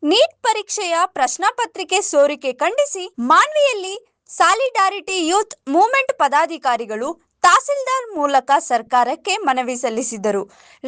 Neat ಪರೀಕ್ಷೆಯ ಪ್ರಶ್ನಾಪತ್ರಿಕೆ ಸೋರಿಕೆ ಖಂಡಿಸಿ ಮಾನ್ವಿಯಲ್ಲಿ ಸಾಲಿಡಾರಿಟಿ ಯೂತ್ ಮೂವ್ಮೆಂಟ್ ಪದಾಧಿಕಾರಿಗಳು ತಹಸೀಲ್ದಾರ್ ಮೂಲಕ ಸರ್ಕಾರಕ್ಕೆ ಮನವಿ ಸಲ್ಲಿಸಿದರು.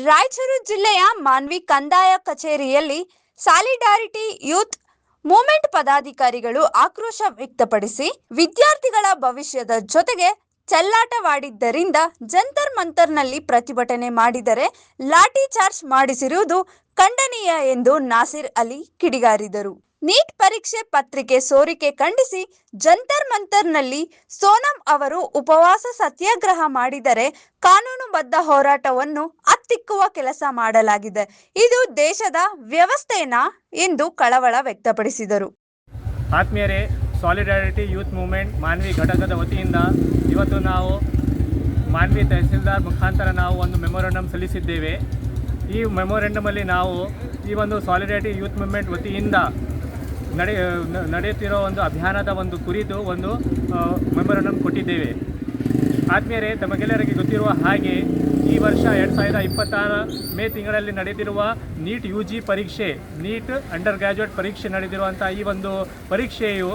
ರಾಯಚೂರು ಜಿಲ್ಲೆಯ ಮಾನ್ವಿ ಕಂದಾಯ ಕಚೇರಿಯಲ್ಲಿ ಸಾಲಿಡಾರಿಟಿ ಯೂತ್ ಮೂವ್ಮೆಂಟ್ ಪದಾಧಿಕಾರಿಗಳು ಆಕ್ರೋಶ ವ್ಯಕ್ತಪಡಿಸಿ ವಿದ್ಯಾರ್ಥಿಗಳ ಭವಿಷ್ಯದ ಜೊತೆಗೆ ಚೆಲ್ಲಾಟವಾಡಿದ್ದರಿಂದ ಜಂತರ್ ಮಂತರ್ನಲ್ಲಿ ಪ್ರತಿಭಟನೆ ಮಾಡಿದರೆ ಲಾಠಿ ಚಾರ್ಜ್ ಮಾಡಿಸಿರುವುದು ಖಂಡನೀಯ ಎಂದು ನಾಸಿರ್ ಅಲಿ ಕಿಡಿಗಾರಿದರು. ನೀಟ್ ಪರೀಕ್ಷೆ ಪತ್ರಿಕೆ ಸೋರಿಕೆ ಖಂಡಿಸಿ ಜಂತರ್ ಮಂತರ್ನಲ್ಲಿ ಸೋನಂ ಅವರು ಉಪವಾಸ ಸತ್ಯಾಗ್ರಹ ಮಾಡಿದರೆ ಕಾನೂನುಬದ್ಧ ಹೋರಾಟವನ್ನು ಹತ್ತಿಕ್ಕುವ ಕೆಲಸ ಮಾಡಲಾಗಿದೆ. ಇದು ದೇಶದ ವ್ಯವಸ್ಥೆನಾ ಎಂದು ಕಳವಳ ವ್ಯಕ್ತಪಡಿಸಿದರು. ಆತ್ಮೀಯರೇ, ಸಾಲಿಡಾರಿಟಿ ಯೂತ್ ಮೂವ್ಮೆಂಟ್ ಮಾನ್ವಿ ಘಟಕದ ವತಿಯಿಂದ ಇವತ್ತು ನಾವು ಮಾನ್ವಿ ತಹಸೀಲ್ದಾರ್ ಮುಖಾಂತರ ನಾವು ಒಂದು ಮೆಮೊರಂಡಮ್ ಸಲ್ಲಿಸಿದ್ದೇವೆ. ಈ ಮೆಮೊರಂಡಮಲ್ಲಿ ನಾವು ಈ ಒಂದು ಸಾಲಿಡಾರಿಟಿ ಯೂತ್ ಮೂವ್ಮೆಂಟ್ ವತಿಯಿಂದ ನಡೆಯುತ್ತಿರೋ ಒಂದು ಅಭಿಯಾನದ ಒಂದು ಕುರಿತು ಒಂದು ಮೆಮೊರಂಡಮ್ ಕೊಟ್ಟಿದ್ದೇವೆ. ಆತ್ಮೀಯರೇ, ತಮಗೆಲ್ಲರಿಗೆ ಗೊತ್ತಿರುವ ಹಾಗೆ ಈ ವರ್ಷ 2026 ಮೇ ತಿಂಗಳಲ್ಲಿ ನಡೆದಿರುವ ನೀಟ್ UG ಪರೀಕ್ಷೆ, ನೀಟ್ ಅಂಡರ್ ಗ್ರ್ಯಾಜುಯೇಟ್ ಪರೀಕ್ಷೆ ನಡೆದಿರುವಂಥ ಈ ಒಂದು ಪರೀಕ್ಷೆಯು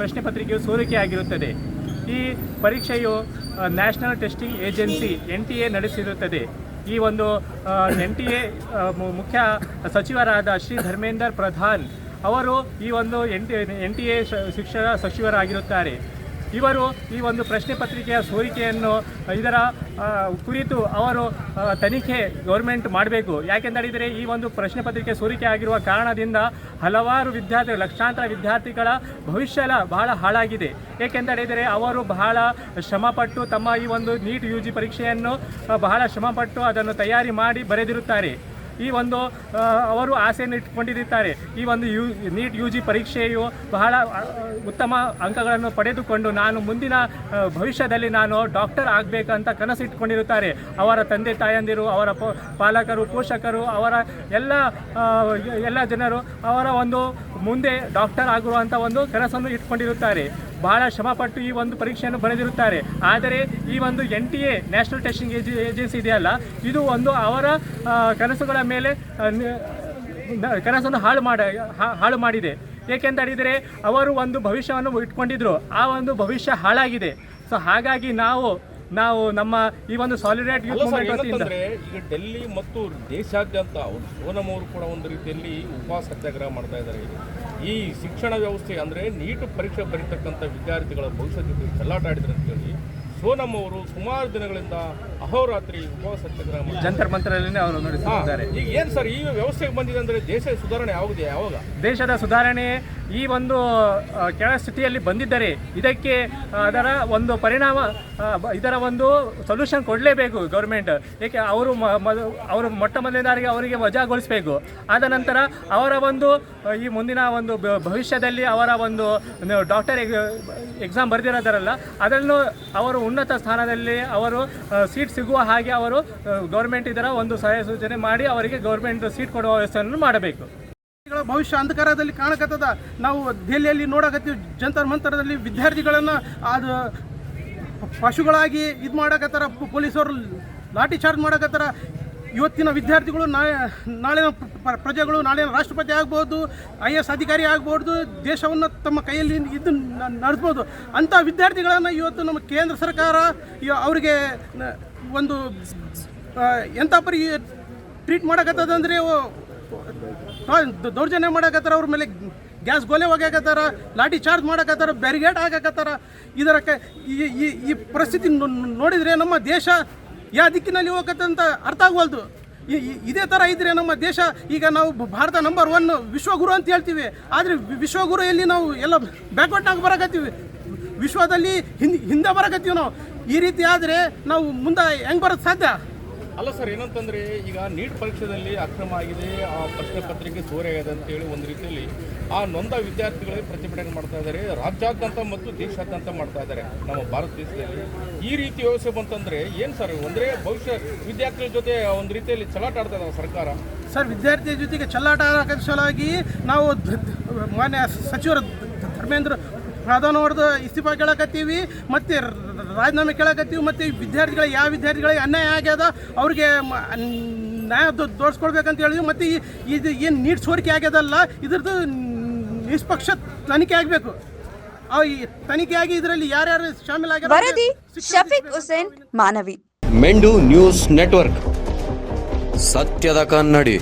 ಪ್ರಶ್ನೆ ಪತ್ರಿಕೆಯು ಸೋರಿಕೆಯಾಗಿರುತ್ತದೆ. ಈ ಪರೀಕ್ಷೆಯು ನ್ಯಾಷನಲ್ ಟೆಸ್ಟಿಂಗ್ ಏಜೆನ್ಸಿ NTA ನಡೆಸಿರುತ್ತದೆ. ಈ ಒಂದು NTA ಮುಖ್ಯ ಸಚಿವರಾದ ಶ್ರೀ ಧರ್ಮೇಂದರ್ ಪ್ರಧಾನ್ ಅವರು ಈ ಒಂದು NTA ಶಿಕ್ಷಣ ಸಚಿವರಾಗಿರುತ್ತಾರೆ. ಇವರು ಈ ಒಂದು ಪ್ರಶ್ನೆ ಪತ್ರಿಕೆಯ ಸೋರಿಕೆಯನ್ನು ಇದರ ಕುರಿತು ಅವರು ತನಿಖೆ ಗೌರ್ಮೆಂಟ್ ಮಾಡಬೇಕು. ಯಾಕೆಂದರೆ ಈ ಒಂದು ಪ್ರಶ್ನೆ ಪತ್ರಿಕೆ ಸೋರಿಕೆ ಆಗಿರುವ ಕಾರಣದಿಂದ ಹಲವಾರು ವಿದ್ಯಾರ್ಥಿಗಳು, ಲಕ್ಷಾಂತರ ವಿದ್ಯಾರ್ಥಿಗಳ ಭವಿಷ್ಯ ಬಹಳ ಹಾಳಾಗಿದೆ. ಏಕೆಂದರೆ ಅವರು ಬಹಳ ಶ್ರಮಪಟ್ಟು ತಮ್ಮ ಈ ಒಂದು ನೀಟ್ UG ಪರೀಕ್ಷೆಯನ್ನು ಬಹಳ ಶ್ರಮಪಟ್ಟು ಅದನ್ನು ತಯಾರಿ ಮಾಡಿ ಬರೆದಿರುತ್ತಾರೆ. ಈ ಒಂದು ಅವರು ಆಸೆಯನ್ನು ಇಟ್ಟುಕೊಂಡಿರುತ್ತಾರೆ. ಈ ಒಂದು ನೀಟ್ UG ಪರೀಕ್ಷೆಯು ಬಹಳ ಉತ್ತಮ ಅಂಕಗಳನ್ನು ಪಡೆದುಕೊಂಡು ನಾನು ಮುಂದಿನ ಭವಿಷ್ಯದಲ್ಲಿ ನಾನು ಡಾಕ್ಟರ್ ಆಗಬೇಕಂತ ಕನಸು ಇಟ್ಕೊಂಡಿರುತ್ತಾರೆ. ಅವರ ತಂದೆ ತಾಯಂದಿರು, ಅವರ ಪಾಲಕರು, ಪೋಷಕರು, ಅವರ ಎಲ್ಲ ಜನರು ಅವರ ಒಂದು ಮುಂದೆ ಡಾಕ್ಟರ್ ಆಗುವಂಥ ಒಂದು ಕನಸನ್ನು ಇಟ್ಕೊಂಡಿರುತ್ತಾರೆ. ಬಹಳ ಶ್ರಮಪಟ್ಟು ಈ ಒಂದು ಪರೀಕ್ಷೆಯನ್ನು ಬರೆದಿರುತ್ತಾರೆ. ಆದರೆ ಈ ಒಂದು NTA ನ್ಯಾಷನಲ್ ಟೆಸ್ಟಿಂಗ್ ಏಜೆನ್ಸಿ ಇದೆಯಲ್ಲ, ಇದು ಒಂದು ಅವರ ಕನಸುಗಳ ಮೇಲೆ ಕನಸನ್ನು ಹಾಳು ಮಾಡಿದೆ. ಏಕೆಂದರೆ ಅವರು ಒಂದು ಭವಿಷ್ಯವನ್ನು ಇಟ್ಕೊಂಡಿದ್ರು, ಆ ಒಂದು ಭವಿಷ್ಯ ಹಾಳಾಗಿದೆ. ಸೊ ಹಾಗಾಗಿ ನಾವು ನಮ್ಮ ಈ ಒಂದು ಸಾಲಿಡಾರಿಟಿ ಯೂತ್ ಮೂವ್ಮೆಂಟ್ ವತಿಯಿಂದ ಈಗ ಡೆಲ್ಲಿ ಮತ್ತು ದೇಶಾದ್ಯಂತ ಸೋನಂ ಅವರು ಕೂಡ ಒಂದು ರೀತಿಯಲ್ಲಿ ಉಪವಾಸ ಸತ್ಯಾಗ್ರಹ ಮಾಡ್ತಾ ಇದ್ದಾರೆ. ಈ ಶಿಕ್ಷಣ ವ್ಯವಸ್ಥೆ ಅಂದರೆ ನೀಟ್ ಪರೀಕ್ಷೆ ಬರೀತಕ್ಕಂಥ ವಿದ್ಯಾರ್ಥಿಗಳ ಭವಿಷ್ಯದ ಜೊತೆ ಚೆಲ್ಲಾಟ ಆಡಿದ್ರು ಅಂತೇಳಿ ಸೋನಂ ಅವರು ಸುಮಾರು ದಿನಗಳಿಂದ ಅಹೋರಾತ್ರಿ ಉಪವಾಸ ಸತ್ಯಾಗ್ರಹ ಜಂತರ್ ಮಂತರಲ್ಲಿ ಅವರು ನಡೆಸಿದ್ದಾರೆ. ಈಗ ಏನು ಸರ್ ಈ ವ್ಯವಸ್ಥೆಗೆ ಬಂದಿದೆ ಅಂದರೆ ದೇಶದ ಸುಧಾರಣೆ ಆಗಿದೆ? ಯಾವಾಗ ದೇಶದ ಸುಧಾರಣೆ ಈ ಒಂದು ಕೆಳ ಸ್ಥಿತಿಯಲ್ಲಿ ಬಂದಿದ್ದರೆ ಇದಕ್ಕೆ ಅದರ ಒಂದು ಪರಿಣಾಮ, ಇದರ ಒಂದು ಸೊಲ್ಯೂಷನ್ ಕೊಡಲೇಬೇಕು ಗೌರ್ಮೆಂಟ್. ಏಕೆ ಅವರು ಮೊಟ್ಟ ಮೊದಲನೇದಾರಿಗೆ ಅವರಿಗೆ ವಜಾಗೊಳಿಸಬೇಕು. ಆದ ನಂತರ ಅವರ ಒಂದು ಈ ಮುಂದಿನ ಒಂದು ಭವಿಷ್ಯದಲ್ಲಿ ಅವರ ಒಂದು ಡಾಕ್ಟರ್ ಎಕ್ಸಾಮ್ ಬರೆದಿರೋದರಲ್ಲ, ಅದನ್ನು ಅವರು ಉನ್ನತ ಸ್ಥಾನದಲ್ಲಿ ಅವರು ಸೀಟ್ ಸಿಗುವ ಹಾಗೆ ಅವರು ಗೌರ್ಮೆಂಟ್ ಇದರ ಒಂದು ಸಲಹೆ ಸೂಚನೆ ಮಾಡಿ ಅವರಿಗೆ ಗೌರ್ಮೆಂಟ್ ಸೀಟ್ ಕೊಡುವ ವ್ಯವಸ್ಥೆಯನ್ನು ಮಾಡಬೇಕು. ಭವಿಷ್ಯ ಅಂಧಕಾರದಲ್ಲಿ ಕಾಣಕತ್ತದ. ನಾವು ದೆಹಲಿಯಲ್ಲಿ ನೋಡಕತ್ತೀವಿ, ಜಂತರ್ ಮಂತರದಲ್ಲಿ ವಿದ್ಯಾರ್ಥಿಗಳನ್ನು ಅದು ಪಶುಗಳಾಗಿ ಇದು ಮಾಡಕತ್ತಾರ, ಪೊಲೀಸರು ಲಾಠಿ ಚಾರ್ಜ್ ಮಾಡಕತ್ತಾರ. ಇವತ್ತಿನ ವಿದ್ಯಾರ್ಥಿಗಳು ನಾಳಿನ ಪ್ರಜೆಗಳು, ನಾಳಿನ ರಾಷ್ಟ್ರಪತಿ ಆಗ್ಬೋದು, IAS ಅಧಿಕಾರಿ ಆಗ್ಬೋದು, ದೇಶವನ್ನು ತಮ್ಮ ಕೈಯಲ್ಲಿ ಇದು ನಡೆಸ್ಬೋದು. ಅಂಥ ವಿದ್ಯಾರ್ಥಿಗಳನ್ನು ಇವತ್ತು ನಮ್ಮ ಕೇಂದ್ರ ಸರ್ಕಾರ ಅವರಿಗೆ ಒಂದು ಎಂಥ ಪರಿ ಟ್ರೀಟ್ ಮಾಡಕತ್ತದಂದರೆ ದೌರ್ಜನ್ಯ ಮಾಡಕತ್ತಾರ, ಅವ್ರ ಮೇಲೆ ಗ್ಯಾಸ್ ಗೋಲೆ ಹೋಗ್ಯಾಕತ್ತಾರ, ಲಾಠಿ ಚಾರ್ಜ್ ಮಾಡಕತ್ತಾರ, ಬ್ಯಾರಿಗೇಡ್ ಹಾಕಕತ್ತಾರ. ಇದರ ಈ ಪರಿಸ್ಥಿತಿ ನೋಡಿದರೆ ನಮ್ಮ ದೇಶ ಯಾವ ದಿಕ್ಕಿನಲ್ಲಿ ಹೋಗತ್ತಂತ ಅರ್ಥ ಆಗವಲ್ದು. ಇದೇ ಥರ ಇದ್ದರೆ ನಮ್ಮ ದೇಶ, ಈಗ ನಾವು ಭಾರತ ನಂಬರ್ 1 ವಿಶ್ವಗುರು ಅಂತ ಹೇಳ್ತೀವಿ, ಆದರೆ ವಿಶ್ವಗುರು ಎಲ್ಲಿ ನಾವು ಎಲ್ಲ ಬ್ಯಾಕ್ವರ್ಡ್ನಾಗ ಬರಕತ್ತೀವಿ, ವಿಶ್ವದಲ್ಲಿ ಹಿಂದೆ ಬರಕತ್ತೀವಿ ನಾವು. ಈ ರೀತಿ ಆದರೆ ನಾವು ಮುಂದೆ ಹೆಂಗೆ ಬರೋದು ಸಾಧ್ಯ? ಅಲ್ಲ ಸರ್, ಏನಂತಂದರೆ ಈಗ ನೀಟ್ ಪರೀಕ್ಷೆಯಲ್ಲಿ ಅಕ್ರಮ ಆಗಿದೆ, ಆ ಪ್ರಶ್ನೆ ಪತ್ರಿಕೆ ಸೋರೆಯಾಗಿದೆ ಅಂತೇಳಿ ಒಂದು ರೀತಿಯಲ್ಲಿ ಆ ನೊಂದ ವಿದ್ಯಾರ್ಥಿಗಳೇ ಪ್ರತಿಭಟನೆ ಮಾಡ್ತಾ ಇದ್ದಾರೆ. ರಾಜ್ಯಾದ್ಯಂತ ಮತ್ತು ದೇಶಾದ್ಯಂತ ಮಾಡ್ತಾ ಇದ್ದಾರೆ ನಮ್ಮ ಭಾರತ ದೇಶದಲ್ಲಿ. ಈ ರೀತಿ ವ್ಯವಸ್ಥೆ ಬಂತಂದರೆ ಏನು ಸರ್? ಅಂದರೆ ಭವಿಷ್ಯ ವಿದ್ಯಾರ್ಥಿಗಳ ಜೊತೆ ಒಂದು ರೀತಿಯಲ್ಲಿ ಚೆಲ್ಲಾಟ ಆಡ್ತಾ ಇದ್ದಾರೆ ಸರ್ಕಾರ. ಸರ್, ವಿದ್ಯಾರ್ಥಿಯ ಜೊತೆಗೆ ಚೆಲ್ಲಾಟ ಆಡೋಕೆ ಸಲುವಾಗಿ ನಾವು ಮಾನ್ಯ ಸಚಿವರ ಧರ್ಮೇಂದ್ರ ಪ್ರಧಾನ ಅವ್ರದ್ದು ಇಸ್ತೀಫಾ ಕೇಳಕತ್ತೀವಿ, ಮತ್ತು ರಾಜೀನಾಮೆ ಕೇಳಕತ್ತೀವಿ. ಮತ್ತು ಯಾವ ವಿದ್ಯಾರ್ಥಿಗಳಿಗೆ ಅನ್ಯಾಯ ಆಗ್ಯದ ಅವ್ರಿಗೆ ನ್ಯಾಯ ತೋರಿಸ್ಕೊಳ್ಬೇಕಂತ ಹೇಳಿದ್ವಿ. ಮತ್ತು ಇದು ಏನು ನೀಟ್ ಸೋರಿಕೆ ಆಗ್ಯದಲ್ಲ, ಇದ್ರದ್ದು ನಿಷ್ಪಕ್ಷ ತನಿಖೆ ಆಗಬೇಕು. ಈ ತನಿಖೆಯಾಗಿ ಇದರಲ್ಲಿ ಯಾರ್ಯಾರು ಶಾಮೀಲಾಗ್ಯಾರ ವರದಿ ಶಫೀಕ್ ಹುಸೇನ್, ಮಾನವಿ. ಮೆಂಡು ನ್ಯೂಸ್ ನೆಟ್ವರ್ಕ್, ಸತ್ಯದ ಕನ್ನಡಿ.